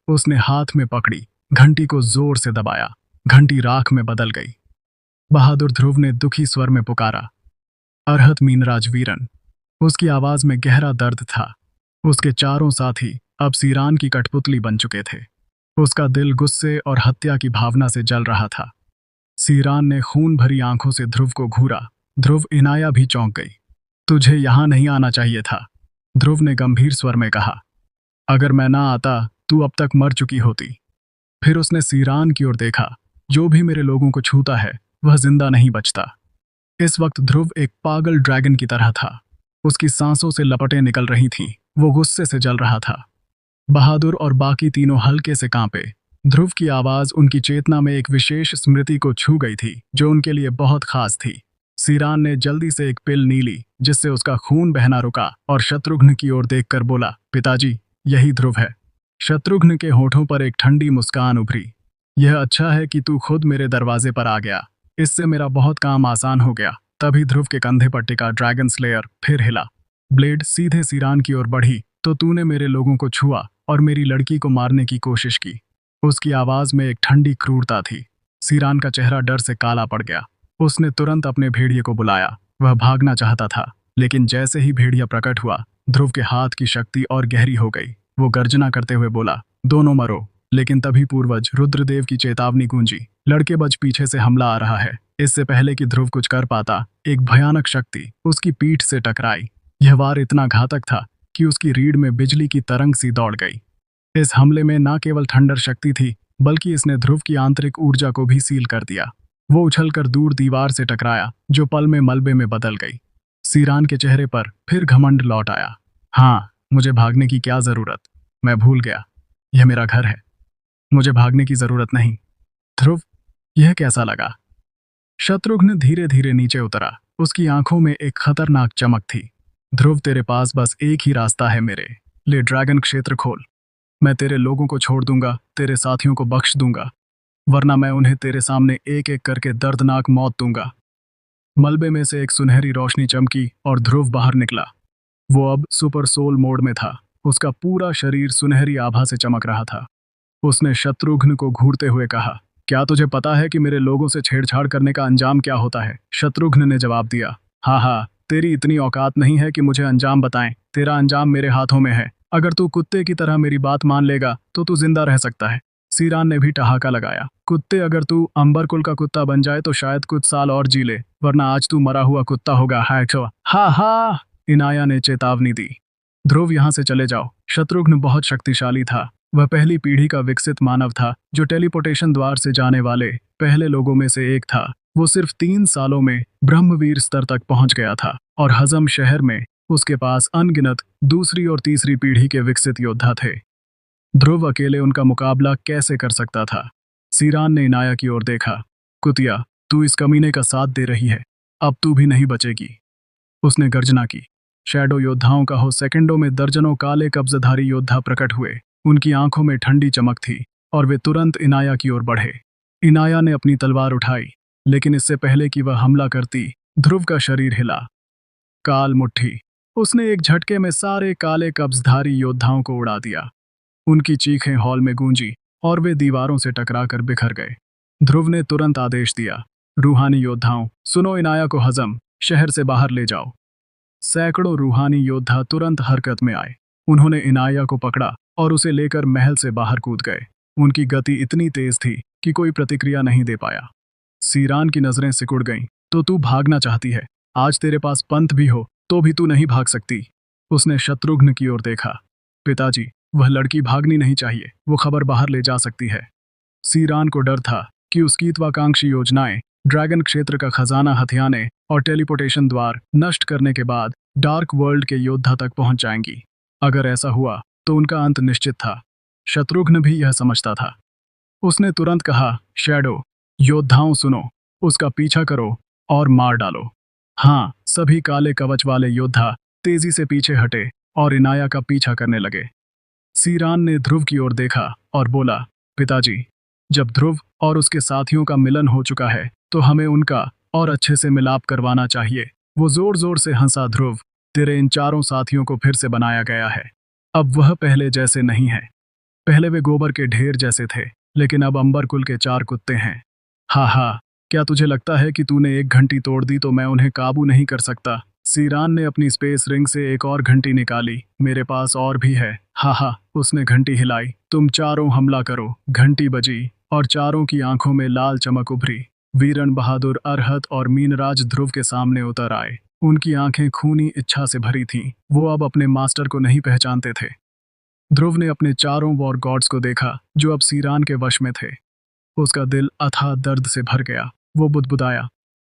उसने हाथ में पकड़ी, घंटी को जोर से दबाया। घंटी राख में बदल गई। बहादुर ध्रुव ने दुखी स्वर में पुकारा, अर्हत मीनराज वीरन। उसकी आवाज में गहरा दर्द था। उसके चारों साथी अब सीरान की कठपुतली बन चुके थे। उसका दिल गुस्से और हत्या की भावना से जल रहा था। सीरान ने खून भरी आंखों से ध्रुव को घूरा। ध्रुव, इनाया भी चौंक गई। तुझे यहां नहीं आना चाहिए था, ध्रुव ने गंभीर स्वर में कहा। अगर मैं ना आता तू अब तक मर चुकी होती। फिर उसने सीरान की ओर देखा। जो भी मेरे लोगों को छूता है वह जिंदा नहीं बचता। इस वक्त ध्रुव एक पागल ड्रैगन की तरह था। उसकी सांसों से लपटें निकल रही थीं। वो गुस्से से जल रहा था। बहादुर और बाकी तीनों हल्के से कांपे। ध्रुव की आवाज उनकी चेतना में एक विशेष स्मृति को छू गई थी जो उनके लिए बहुत खास थी। सीरान ने जल्दी से एक पिल नी ली जिससे उसका खून बहना रुका और शत्रुघ्न की ओर देखकर बोला, पिताजी, यही ध्रुव है। शत्रुघ्न के होठों पर एक ठंडी मुस्कान उभरी। यह अच्छा है कि तू खुद मेरे दरवाजे पर आ गया। इससे मेरा बहुत काम आसान हो गया। तभी ध्रुव के कंधे पर टिका ड्रैगन स्लेयर फिर हिला। ब्लेड सीधे सीरान की ओर बढ़ी तो तूने मेरे लोगों को छुआ और मेरी लड़की को मारने की कोशिश की। उसकी आवाज में एक ठंडी क्रूरता थी। सीरान का चेहरा डर से काला पड़ गया। उसने तुरंत अपने भेड़िए को बुलाया। वह भागना चाहता था, लेकिन जैसे ही भेड़िया प्रकट हुआ, ध्रुव के हाथ की शक्ति और गहरी हो गई। वो गर्जना करते हुए बोला, दोनों मरो। लेकिन तभी पूर्वज रुद्रदेव की चेतावनी गूंजी, लड़के बच, पीछे से हमला आ रहा है। इससे पहले कि ध्रुव कुछ कर पाता, एक भयानक शक्ति उसकी पीठ से टकराई। यह वार इतना घातक था कि उसकी रीढ़ में बिजली की तरंग सी दौड़ गई। इस हमले में न केवल ठंडर शक्ति थी, बल्कि इसने ध्रुव की आंतरिक ऊर्जा को भी सील कर दिया। वो उछलकर दूर दीवार से टकराया, जो पल में मलबे में बदल गई। सीरान के चेहरे पर फिर घमंड लौट आया। हाँ, मुझे भागने की क्या जरूरत? मैं भूल गया, यह मेरा घर है। मुझे भागने की जरूरत नहीं। ध्रुव, यह कैसा लगा? शत्रुघ्न धीरे धीरे नीचे उतरा। उसकी आंखों में एक खतरनाक चमक थी। ध्रुव, तेरे पास बस एक ही रास्ता है मेरे। ले ड्रैगन क्षेत्र खोल। मैं तेरे लोगों को छोड़ दूंगा, तेरे साथियों को बख्श दूंगा, वरना मैं उन्हें तेरे सामने एक एक करके दर्दनाक मौत दूंगा। मलबे में से एक सुनहरी रोशनी चमकी और ध्रुव बाहर निकला। वो अब सुपर सोल मोड में था। उसका पूरा शरीर सुनहरी आभा से चमक रहा था। उसने शत्रुघ्न को घूरते हुए कहा, क्या तुझे पता है कि मेरे लोगों से छेड़छाड़ करने का अंजाम क्या होता है? शत्रुघ्न ने जवाब दिया, हाँ हाँ, तेरी इतनी औकात नहीं है कि मुझे अंजाम बताएं। तेरा अंजाम मेरे हाथों में है। अगर तू कुत्ते की तरह मेरी बात मान लेगा तो तू जिंदा रह सकता है। सीरान ने भी ठहाका लगाया, कुत्ते, अगर तू अंबर कुल का कुत्ता बन जाए तो शायद कुछ साल और जी ले, वरना आज तू मरा हुआ कुत्ता होगा। हा हा, इनाया ने चेतावनी दी। ध्रुव, यहाँ से चले जाओ। शत्रुघ्न बहुत शक्तिशाली था। वह पहली पीढ़ी का विकसित मानव था जो टेलीपोर्टेशन द्वार से जाने वाले पहले लोगों में से एक था। वो सिर्फ 3 सालों में ब्रह्मवीर स्तर तक पहुंच गया था और हजम शहर में उसके पास अनगिनत दूसरी और तीसरी पीढ़ी के विकसित योद्धा थे। ध्रुव अकेले उनका मुकाबला कैसे कर सकता था? सीरान ने इनाया की ओर देखा। कुतिया, तू इस कमीने का साथ दे रही है। अब तू भी नहीं बचेगी। उसने गर्जना की। शैडो योद्धाओं का हो सेकंडों में दर्जनों काले कब्जधारी योद्धा प्रकट हुए। उनकी आंखों में ठंडी चमक थी और वे तुरंत इनाया की ओर बढ़े। इनाया ने अपनी तलवार उठाई, लेकिन इससे पहले कि वह हमला करती, ध्रुव का शरीर हिला। काल मुट्ठी। उसने एक झटके में सारे काले कब्जधारी योद्धाओं को उड़ा दिया। उनकी चीखें हॉल में गूंजी और वे दीवारों से टकराकर बिखर गए। ध्रुव ने तुरंत आदेश दिया, रूहानी योद्धाओं, सुनो, इनाया को हजम शहर से बाहर ले जाओ। सैकड़ों रूहानी योद्धा तुरंत हरकत में आए। उन्होंने इनाया को पकड़ा और उसे लेकर महल से बाहर कूद गए। उनकी गति इतनी तेज थी कि कोई प्रतिक्रिया नहीं दे पाया। सीरान की नजरें सिकुड़ गईं। तो तू भागना चाहती है? आज तेरे पास पंथ भी हो तो भी तू नहीं भाग सकती। उसने शत्रुघ्न की ओर देखा। पिताजी, वह लड़की भागनी नहीं चाहिए। वो खबर बाहर ले जा सकती है। सीरान को डर था कि उसकी महत्वाकांक्षी योजनाएं ड्रैगन क्षेत्र का खजाना हथियाने और टेलीपोर्टेशन द्वार नष्ट करने के बाद डार्क वर्ल्ड के योद्धा तक पहुंच जाएंगी। अगर ऐसा हुआ तो उनका अंत निश्चित था। शत्रुघ्न भी यह समझता था। उसने तुरंत कहा, शैडो योद्धाओं, सुनो, उसका पीछा करो और मार डालो। हाँ, सभी काले कवच वाले योद्धा तेजी से पीछे हटे और इनाया का पीछा करने लगे। सीरान ने ध्रुव की ओर देखा और बोला, पिताजी, जब ध्रुव और उसके साथियों का मिलन हो चुका है तो हमें उनका और अच्छे से मिलाप करवाना चाहिए। वो जोर जोर से हंसा। ध्रुव, तेरे इन चारों साथियों को फिर से बनाया गया है। अब वह पहले जैसे नहीं है। पहले वे गोबर के ढेर जैसे थे, लेकिन अब अंबर कुल के 4 कुत्ते हैं। हा हा, क्या तुझे लगता है कि तूने एक घंटी तोड़ दी तो मैं उन्हें काबू नहीं कर सकता? सीरान ने अपनी स्पेस रिंग से एक और घंटी निकाली। मेरे पास और भी है। हा हा, उसने घंटी हिलाई। तुम चारों हमला करो। घंटी बजी और चारों की आंखों में लाल चमक उभरी। वीरन बहादुर, अरहत और मीनराज ध्रुव के सामने उतर आए। उनकी आंखें खूनी इच्छा से भरी थीं। वो अब अपने मास्टर को नहीं पहचानते थे। ध्रुव ने अपने चारों वॉर गॉड्स को देखा, जो अब सीरान के वश में थे। उसका दिल अथाह दर्द से भर गया। वो बुदबुदाया,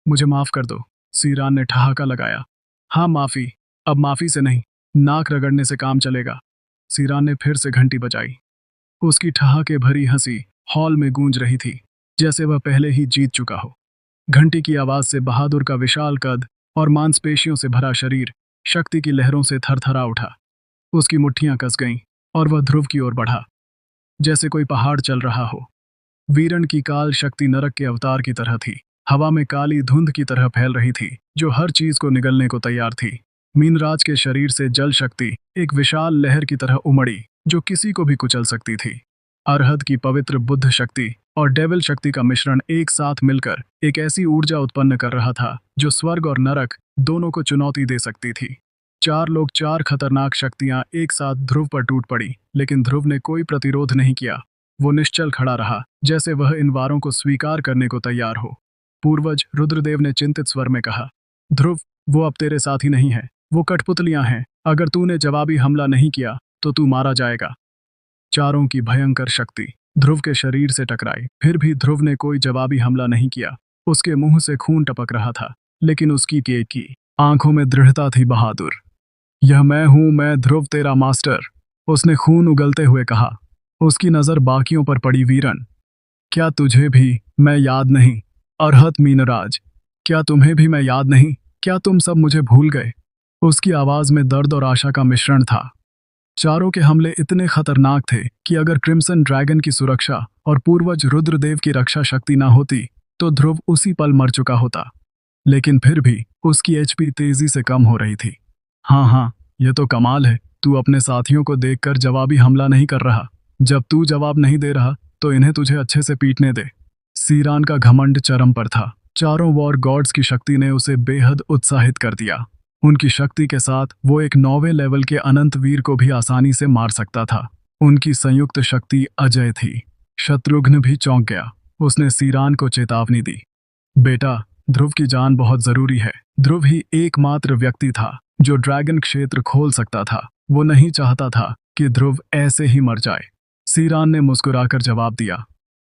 मुझे माफ कर दो। सीरान ने ठहाका लगाया, हाँ माफी, अब माफी से नहीं, नाक रगड़ने से काम चलेगा। सीरान ने फिर से घंटी बजाई। उसकी ठहाके भरी हंसी हॉल में गूंज रही थी, जैसे वह पहले ही जीत चुका हो। घंटी की आवाज से बहादुर का विशाल कद और मांसपेशियों से भरा शरीर शक्ति की लहरों से थरथरा उठा। उसकी मुट्ठियां कस गईं और वह ध्रुव की ओर बढ़ा, जैसे कोई पहाड़ चल रहा हो। वीरण की काल शक्ति नरक के अवतार की तरह थी। हवा में काली धुंध की तरह फैल रही थी, जो हर चीज को निगलने को तैयार थी। मीनराज के शरीर से जल शक्ति एक विशाल लहर की तरह उमड़ी, जो किसी को भी कुचल सकती थी। अरहद की पवित्र बुद्ध शक्ति और डेविल शक्ति का मिश्रण एक साथ मिलकर एक ऐसी ऊर्जा उत्पन्न कर रहा था, जो स्वर्ग और नरक दोनों को चुनौती दे सकती थी। 4 लोग, 4 खतरनाक शक्तियां एक साथ ध्रुव पर टूट पड़ी, लेकिन ध्रुव ने कोई प्रतिरोध नहीं किया। वो निश्चल खड़ा रहा, जैसे वह इन वारों को स्वीकार करने को तैयार हो। पूर्वज रुद्रदेव ने चिंतित स्वर में कहा, ध्रुव, वो अब तेरे साथी नहीं है। वो कठपुतलियां हैं। अगर तूने जवाबी हमला नहीं किया तो तू मारा जाएगा। चारों की भयंकर शक्ति ध्रुव के शरीर से टकराई। फिर भी ध्रुव ने कोई जवाबी हमला नहीं किया। उसके मुंह से खून टपक रहा था, लेकिन उसकी की आंखों में दृढ़ता थी। बहादुर, यह मैं हूं, मैं ध्रुव, तेरा मास्टर, उसने खून उगलते हुए कहा। उसकी नजर बाकियों पर पड़ी। वीरन, क्या तुझे भी मैं याद नहीं? अरहत, मीनराज, क्या तुम्हें भी मैं याद नहीं? क्या तुम सब मुझे भूल गए? उसकी आवाज में दर्द और आशा का मिश्रण था। चारों के हमले इतने खतरनाक थे कि अगर क्रिम्सन ड्रैगन की सुरक्षा और पूर्वज रुद्रदेव की रक्षा शक्ति ना होती तो ध्रुव उसी पल मर चुका होता। लेकिन फिर भी उसकी एचपी तेजी से कम हो रही थी। हाँ, ये तो कमाल है। तू अपने साथियों को देखकर जवाबी हमला नहीं कर रहा। जब तू जवाब नहीं दे रहा तो इन्हें तुझे अच्छे से पीटने दे। सीरान का घमंड चरम पर था। चारों वॉर गॉड्स की शक्ति ने उसे बेहद उत्साहित कर दिया। उनकी शक्ति के साथ वो एक 9वें लेवल के अनंत वीर को भी आसानी से मार सकता था। उनकी संयुक्त शक्ति अजय थी। शत्रुघ्न भी चौंक गया। उसने सीरान को चेतावनी दी, बेटा, ध्रुव की जान बहुत जरूरी है। ध्रुव ही एकमात्र व्यक्ति था जो ड्रैगन क्षेत्र खोल सकता था। वो नहीं चाहता था कि ध्रुव ऐसे ही मर जाए। सीरान ने मुस्कुराकर जवाब दिया,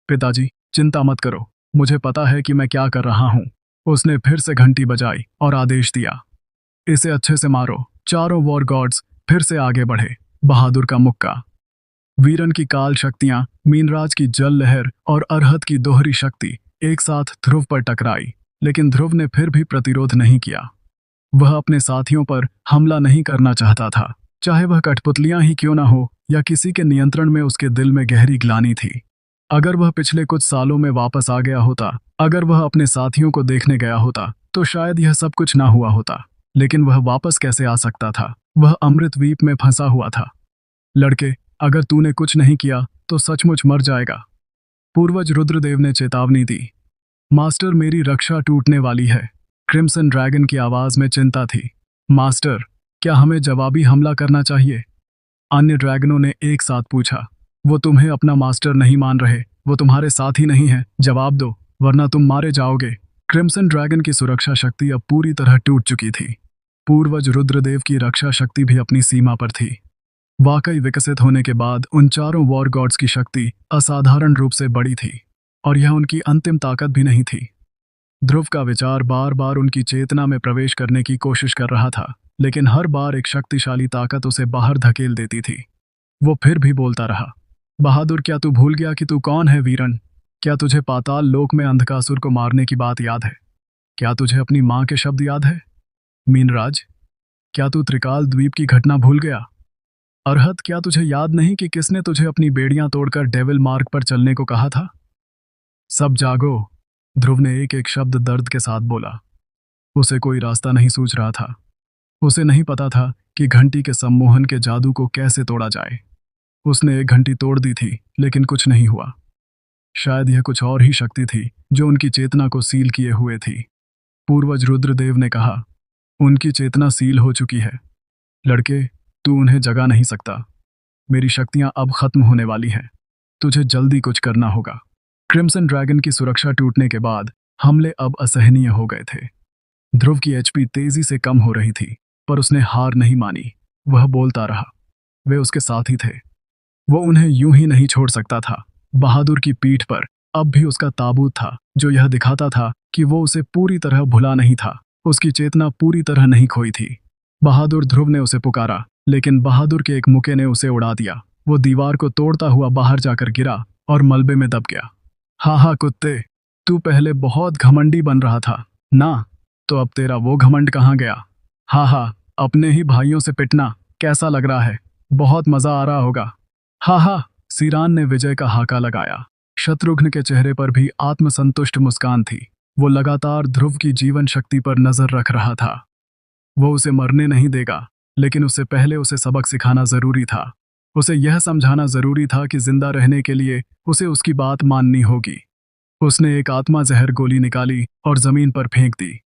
पिताजी, चिंता मत करो, मुझे पता है कि मैं क्या कर रहा हूं। उसने फिर से घंटी बजाई और आदेश दिया, इसे अच्छे से मारो। चारों वॉर गॉड्स फिर से आगे बढ़े। बहादुर का मुक्का, वीरन की काल शक्तियां, मीनराज की जल लहर और अरहत की दोहरी शक्ति एक साथ ध्रुव पर टकराई, लेकिन ध्रुव ने फिर भी प्रतिरोध नहीं किया। वह अपने साथियों पर हमला नहीं करना चाहता था, चाहे वह कठपुतलियां ही क्यों ना हो या किसी के नियंत्रण में। उसके दिल में गहरी ग्लानि थी। अगर वह पिछले कुछ सालों में वापस आ गया होता, अगर वह अपने साथियों को देखने गया होता, तो शायद यह सब कुछ ना हुआ होता। लेकिन वह वापस कैसे आ सकता था? वह अमृतद्वीप में फंसा हुआ था। लड़के, अगर तूने कुछ नहीं किया तो सचमुच मर जाएगा। पूर्वज रुद्रदेव ने चेतावनी दी। मास्टर, मेरी रक्षा टूटने वाली है। क्रिम्सन ड्रैगन की आवाज में चिंता थी। मास्टर, क्या हमें जवाबी हमला करना चाहिए? अन्य ड्रैगनों ने एक साथ पूछा। वो तुम्हें अपना मास्टर नहीं मान रहे, वो तुम्हारे साथ ही नहीं है। जवाब दो, वरना तुम मारे जाओगे। क्रिम्सन ड्रैगन की सुरक्षा शक्ति अब पूरी तरह टूट चुकी थी। पूर्वज रुद्रदेव की रक्षा शक्ति भी अपनी सीमा पर थी। वाकई विकसित होने के बाद उन चारों वॉर गॉड्स की शक्ति असाधारण रूप से बड़ी थी, और यह उनकी अंतिम ताकत भी नहीं थी। ध्रुव का विचार बार बार उनकी चेतना में प्रवेश करने की कोशिश कर रहा था, लेकिन हर बार एक शक्तिशाली ताकत उसे बाहर धकेल देती थी। वो फिर भी बोलता रहा, बहादुर, क्या तू भूल गया कि तू कौन है? वीरन, क्या तुझे पाताल लोक में अंधकासुर को मारने की बात याद है? क्या तुझे अपनी माँ के शब्द याद है? मीनराज, क्या तू त्रिकाल द्वीप की घटना भूल गया? अरहत, क्या तुझे याद नहीं कि किसने तुझे अपनी बेड़ियां तोड़कर डेविल मार्ग पर चलने को कहा था? सब जागो, ध्रुव ने एक एक शब्द दर्द के साथ बोला। उसे कोई रास्ता नहीं सूझ रहा था। उसे नहीं पता था कि घंटी के सम्मोहन के जादू को कैसे तोड़ा जाए। उसने एक घंटी तोड़ दी थी, लेकिन कुछ नहीं हुआ। शायद यह कुछ और ही शक्ति थी जो उनकी चेतना को सील किए हुए थी। पूर्वज रुद्रदेव ने कहा, उनकी चेतना सील हो चुकी है। लड़के, तू उन्हें जगा नहीं सकता। मेरी शक्तियां अब खत्म होने वाली हैं। तुझे जल्दी कुछ करना होगा। क्रिम्सन ड्रैगन की सुरक्षा टूटने के बाद हमले अब असहनीय हो गए थे। ध्रुव की एचपी तेजी से कम हो रही थी, पर उसने हार नहीं मानी। वह बोलता रहा। वे उसके साथ ही थे। वो उन्हें यूं ही नहीं छोड़ सकता था। बहादुर की पीठ पर अब भी उसका ताबूत था, जो यह दिखाता था कि वो उसे पूरी तरह भुला नहीं था। उसकी चेतना पूरी तरह नहीं खोई थी। बहादुर ध्रुव ने उसे पुकारा, लेकिन बहादुर के एक मुक्के ने उसे उड़ा दिया। वो दीवार को तोड़ता हुआ बाहर जाकर गिरा और मलबे में दब गया। हा कुत्ते, तू पहले बहुत घमंडी बन रहा था ना, तो अब तेरा वो घमंड कहाँ गया? हा, अपने ही भाइयों से पिटना कैसा लग रहा है? बहुत मजा आ रहा होगा। हा, सीरान ने विजय का हाका लगाया। शत्रुघ्न के चेहरे पर भी आत्मसंतुष्ट मुस्कान थी। वो लगातार ध्रुव की जीवन शक्ति पर नजर रख रहा था। वो उसे मरने नहीं देगा, लेकिन उससे पहले उसे सबक सिखाना जरूरी था। उसे यह समझाना जरूरी था कि जिंदा रहने के लिए उसे उसकी बात माननी होगी। उसने एक आत्मा जहर गोली निकाली और जमीन पर फेंक दी।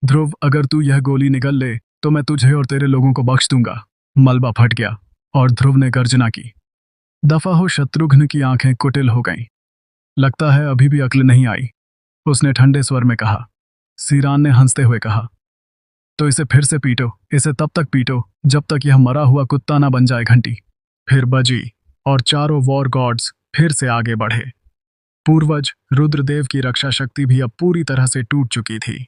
ध्रुव, अगर तू यह गोली निगल ले तो मैं तुझे और तेरे लोगों को बख्श दूंगा। मलबा फट गया और ध्रुव ने गर्जना की। दफा हो, शत्रुघ्न की आंखें कुटिल हो गईं। लगता है अभी भी अक्ल नहीं आई, उसने ठंडे स्वर में कहा। सीरान ने हंसते हुए कहा, तो इसे फिर से पीटो, इसे तब तक पीटो जब तक यह मरा हुआ कुत्ता ना बन जाए। घंटी फिर बजी और चारों वॉर गॉड्स फिर से आगे बढ़े। पूर्वज रुद्रदेव की रक्षा शक्ति भी अब पूरी तरह से टूट चुकी थी।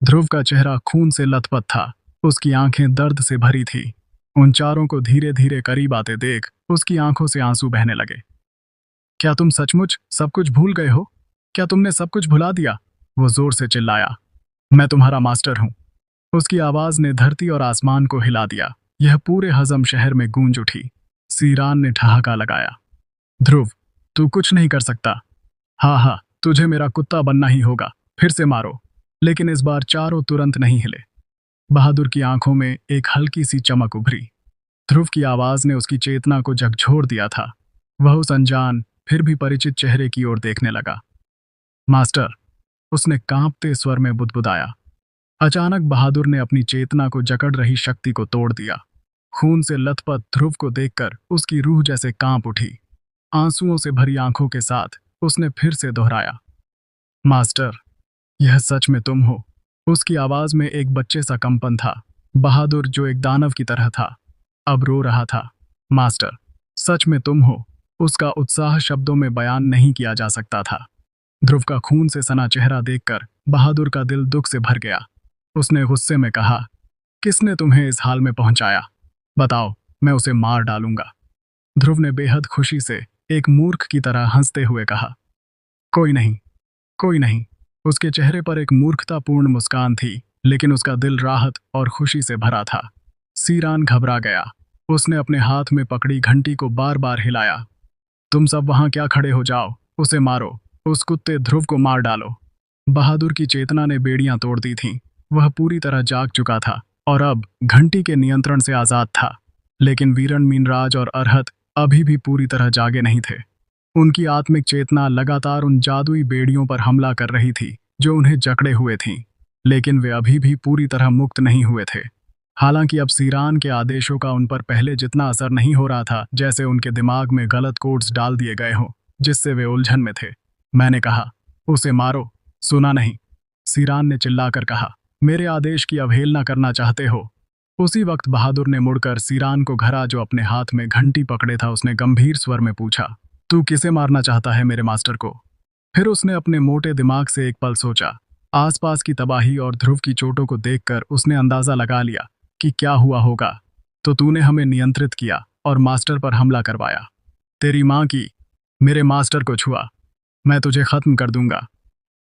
ध्रुव का चेहरा खून से लथपथ था। उसकी आंखें दर्द से भरी थी। उन चारों को धीरे धीरे करीब आते देख उसकी आंखों से आंसू बहने लगे। क्या तुम सचमुच सब कुछ भूल गए हो? क्या तुमने सब कुछ भुला दिया? वो जोर से चिल्लाया। मैं तुम्हारा मास्टर हूं। उसकी आवाज ने धरती और आसमान को हिला दिया। यह पूरे हजम शहर में गूंज उठी। सीरान ने ठहाका लगाया। ध्रुव, तू कुछ नहीं कर सकता। हा, तुझे मेरा कुत्ता बनना ही होगा। फिर से मारो। लेकिन इस बार चारों तुरंत नहीं हिले। बहादुर की आंखों में एक हल्की सी चमक उभरी। ध्रुव की आवाज ने उसकी चेतना को झकझोर दिया था। वह उस अनजान फिर भी परिचित चेहरे की ओर देखने लगा। मास्टर, उसने कांपते स्वर में बुदबुदाया। अचानक बहादुर ने अपनी चेतना को जकड़ रही शक्ति को तोड़ दिया। खून से लथपथ ध्रुव को देखकर उसकी रूह जैसे कांप उठी। आंसुओं से भरी आंखों के साथ उसने फिर से दोहराया, मास्टर, यह सच में तुम हो? उसकी आवाज में एक बच्चे सा कंपन था। बहादुर, जो एक दानव की तरह था, अब रो रहा था। मास्टर, सच में तुम हो? उसका उत्साह शब्दों में बयान नहीं किया जा सकता था। ध्रुव का खून से सना चेहरा देखकर बहादुर का दिल दुख से भर गया। उसने गुस्से में कहा, किसने तुम्हें इस हाल में पहुंचाया? बताओ, मैं उसे मार डालूंगा। ध्रुव ने बेहद खुशी से एक मूर्ख की तरह हंसते हुए कहा, कोई नहीं, कोई नहीं। उसके चेहरे पर एक मूर्खतापूर्ण मुस्कान थी, लेकिन उसका दिल राहत और खुशी से भरा था। सीरान घबरा गया। उसने अपने हाथ में पकड़ी घंटी को बार बार हिलाया। तुम सब वहां क्या खड़े हो जाओ, उसे मारो, उस कुत्ते ध्रुव को मार डालो। बहादुर की चेतना ने बेड़ियां तोड़ दी थीं। वह पूरी तरह जाग चुका था और अब घंटी के नियंत्रण से आजाद था। लेकिन वीरण, मीनराज और अरहत अभी भी पूरी तरह जागे नहीं थे। उनकी आत्मिक चेतना लगातार उन जादुई बेड़ियों पर हमला कर रही थी जो उन्हें जकड़े हुए थीं, लेकिन वे अभी भी पूरी तरह मुक्त नहीं हुए थे। हालांकि अब सीरान के आदेशों का उन पर पहले जितना असर नहीं हो रहा था, जैसे उनके दिमाग में गलत कोड्स डाल दिए गए हों, जिससे वे उलझन में थे। मैंने कहा, उसे मारो, सुना नहीं? सीरान ने चिल्लाकर कहा, मेरे आदेश की अवहेलना करना चाहते हो? उसी वक्त बहादुर ने मुड़कर सीरान को घरा, जो अपने हाथ में घंटी पकड़े था। उसने गंभीर स्वर में पूछा, तू किसे मारना चाहता है, मेरे मास्टर को? फिर उसने अपने मोटे दिमाग से एक पल सोचा। आसपास की तबाही और ध्रुव की चोटों को देखकर उसने अंदाजा लगा लिया कि क्या हुआ होगा। तो तूने हमें नियंत्रित किया और मास्टर पर हमला करवाया। तेरी माँ की मेरे मास्टर को छुआ, मैं तुझे खत्म कर दूंगा।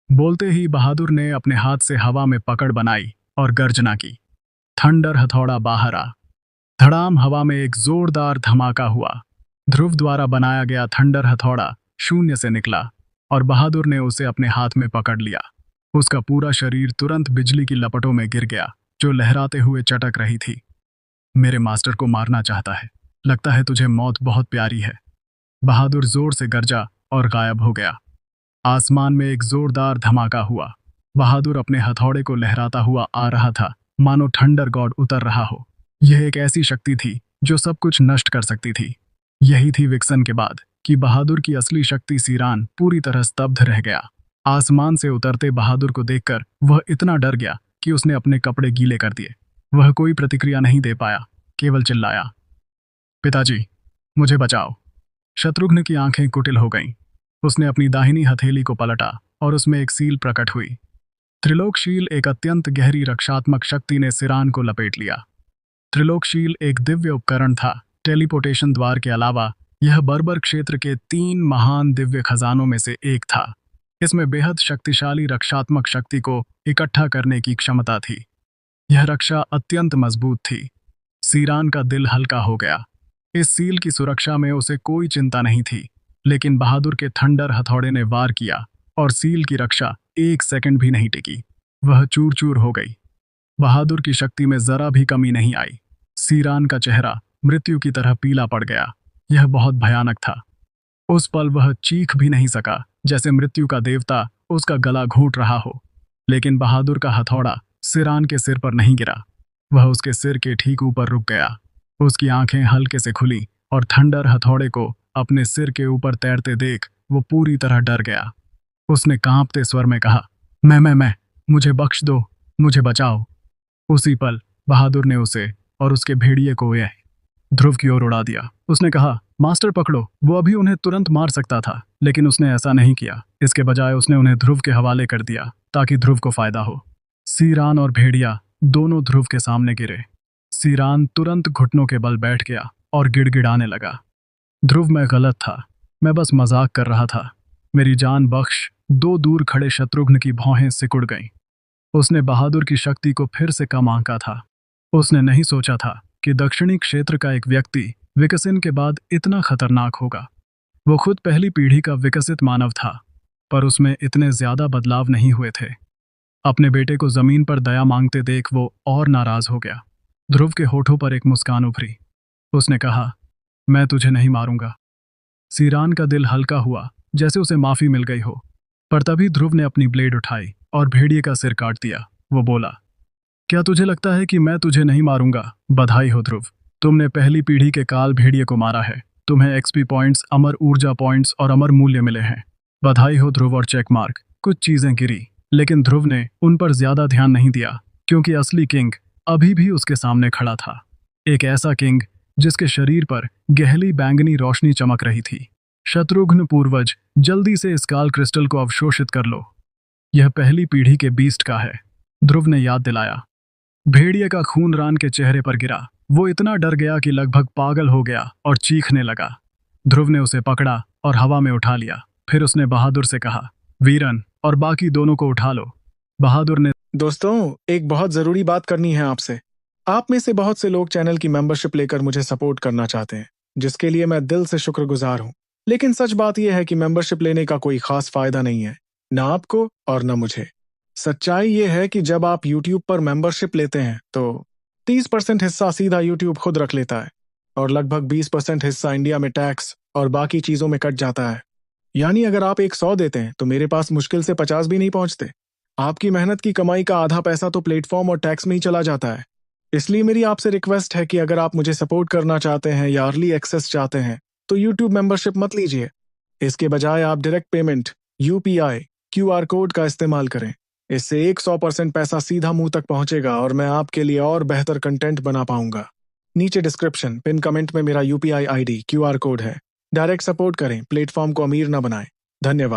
बोलते ही बहादुर ने अपने हाथ से हवा में पकड़ बनाई और गर्जना की। थंडर हथौड़ा बाहर आ। धड़ाम, हवा में एक जोरदार धमाका हुआ। ध्रुव द्वारा बनाया गया थंडर हथौड़ा शून्य से निकला और बहादुर ने उसे अपने हाथ में पकड़ लिया। उसका पूरा शरीर तुरंत बिजली की लपटों में गिर गया, जो लहराते हुए चटक रही थी। मेरे मास्टर को मारना चाहता है, लगता है तुझे मौत बहुत प्यारी है। बहादुर जोर से गरजा और गायब हो गया। आसमान में एक जोरदार धमाका हुआ। बहादुर अपने हथौड़े को लहराता हुआ आ रहा था, मानो थंडर गॉड उतर रहा हो। यह एक ऐसी शक्ति थी जो सब कुछ नष्ट कर सकती थी। यही थी विक्सन के बाद कि बहादुर की असली शक्ति। सीरान पूरी तरह स्तब्ध रह गया। आसमान से उतरते बहादुर को देखकर वह इतना डर गया कि उसने अपने कपड़े गीले कर दिए। वह कोई प्रतिक्रिया नहीं दे पाया, केवल चिल्लाया, पिताजी, मुझे बचाओ। शत्रुघ्न की आंखें कुटिल हो गईं। उसने अपनी दाहिनी हथेली को पलटा और उसमें एक सील प्रकट हुई। त्रिलोकशील, एक अत्यंत गहरी रक्षात्मक शक्ति ने सिरान को लपेट लिया। त्रिलोकशील एक दिव्य उपकरण था। टेलीपोर्टेशन द्वार के अलावा यह बर्बर क्षेत्र के 3 महान दिव्य खजानों में से एक था। इसमें बेहद शक्तिशाली रक्षात्मक शक्ति को इकट्ठा करने की क्षमता थी। यह रक्षा अत्यंत मजबूत थी। सीरान का दिल हल्का हो गया। इस सील की सुरक्षा में उसे कोई चिंता नहीं थी, लेकिन बहादुर के थंडर हथौड़े ने वार किया और सील की रक्षा 1 सेकंड भी नहीं टिकी। वह चूर चूर हो गई। बहादुर की शक्ति में जरा भी कमी नहीं आई। सीरान का चेहरा मृत्यु की तरह पीला पड़ गया। यह बहुत भयानक था। उस पल वह चीख भी नहीं सका, जैसे मृत्यु का देवता उसका गला घोंट रहा हो। लेकिन बहादुर का हथौड़ा सिरान के सिर पर नहीं गिरा। वह उसके सिर के ठीक ऊपर रुक गया। उसकी आंखें हल्के से खुली और थंडर हथौड़े को अपने सिर के ऊपर तैरते देख वो पूरी तरह डर गया। उसने कांपते स्वर में कहा, मैं, मुझे बख्श दो, मुझे बचाओ। उसी पल बहादुर ने उसे और उसके भेड़िए को यह ध्रुव की ओर उड़ा दिया। उसने कहा, मास्टर पकड़ो। वो अभी उन्हें तुरंत मार सकता था, लेकिन उसने ऐसा नहीं किया। इसके बजाय उसने उन्हें ध्रुव के हवाले कर दिया ताकि ध्रुव को फायदा हो। सीरान और भेड़िया दोनों ध्रुव के सामने गिरे। सीरान तुरंत घुटनों के बल बैठ गया और गिड़गिड़ाने लगा, ध्रुव, मैं गलत था, मैं बस मजाक कर रहा था, मेरी जान बख्श। 2 दूर खड़े शत्रुघ्न की भौहें सिकुड़ गईं। उसने बहादुर की शक्ति को फिर से कम आंका था। उसने नहीं सोचा था कि दक्षिणी क्षेत्र का एक व्यक्ति विकसन के बाद इतना खतरनाक होगा। वो खुद पहली पीढ़ी का विकसित मानव था, पर उसमें इतने ज्यादा बदलाव नहीं हुए थे। अपने बेटे को जमीन पर दया मांगते देख वो और नाराज हो गया। ध्रुव के होठों पर एक मुस्कान उभरी। उसने कहा, मैं तुझे नहीं मारूंगा। सीरान का दिल हल्का हुआ, जैसे उसे माफी मिल गई हो। पर तभी ध्रुव ने अपनी ब्लेड उठाई और भेड़िए का सिर काट दिया। वो बोला, क्या तुझे लगता है कि मैं तुझे नहीं मारूंगा? बधाई हो ध्रुव, तुमने पहली पीढ़ी के काल भेड़िए को मारा है। तुम्हें एक्सपी पॉइंट्स, अमर ऊर्जा पॉइंट्स और अमर मूल्य मिले हैं। बधाई हो ध्रुव और चेक मार्क। कुछ चीजें गिरी, लेकिन ध्रुव ने उन पर ज्यादा ध्यान नहीं दिया, क्योंकि असली किंग अभी भी उसके सामने खड़ा था। एक ऐसा किंग जिसके शरीर पर गहरी बैंगनी रोशनी चमक रही थी। शत्रुघ्न पूर्वज, जल्दी से इस काल क्रिस्टल को अवशोषित कर लो। यह पहली पीढ़ी के बीस्ट का है, ध्रुव ने याद दिलाया। भेड़िए का खून रान के चेहरे पर गिरा। वो इतना डर गया कि लगभग पागल हो गया और चीखने लगा। ध्रुव ने उसे पकड़ा और हवा में उठा लिया। फिर उसने बहादुर से कहा, वीरन और बाकी दोनों को उठा लो। बहादुर ने, दोस्तों, एक बहुत ज़रूरी बात करनी है आपसे। आप में से बहुत से लोग चैनल की मेंबरशिप लेकर मुझे सपोर्ट करना चाहते हैं, जिसके लिए मैं दिल से शुक्रगुजार हूं। लेकिन सच बात यह है कि मेंबरशिप लेने का कोई खास फायदा नहीं है, ना आपको और ना मुझे। सच्चाई यह है कि जब आप YouTube पर मेंबरशिप लेते हैं तो 30% हिस्सा सीधा YouTube खुद रख लेता है और लगभग 20% हिस्सा इंडिया में टैक्स और बाकी चीज़ों में कट जाता है। यानी अगर आप 100 देते हैं तो मेरे पास मुश्किल से 50 भी नहीं पहुंचते। आपकी मेहनत की कमाई का आधा पैसा तो प्लेटफॉर्म और टैक्स में ही चला जाता है। इसलिए मेरी आपसे रिक्वेस्ट है कि अगर आप मुझे सपोर्ट करना चाहते हैं या अर्ली एक्सेस चाहते हैं तो YouTube मेंबरशिप मत लीजिए। इसके बजाय आप direct payment, UPI, QR code का इस्तेमाल करें। इससे 100% पैसा सीधा मुंह तक पहुंचेगा और मैं आपके लिए और बेहतर कंटेंट बना पाऊंगा। नीचे डिस्क्रिप्शन पिन कमेंट में मेरा UPI ID, QR कोड है। डायरेक्ट सपोर्ट करें, प्लेटफॉर्म को अमीर ना बनाएं। धन्यवाद।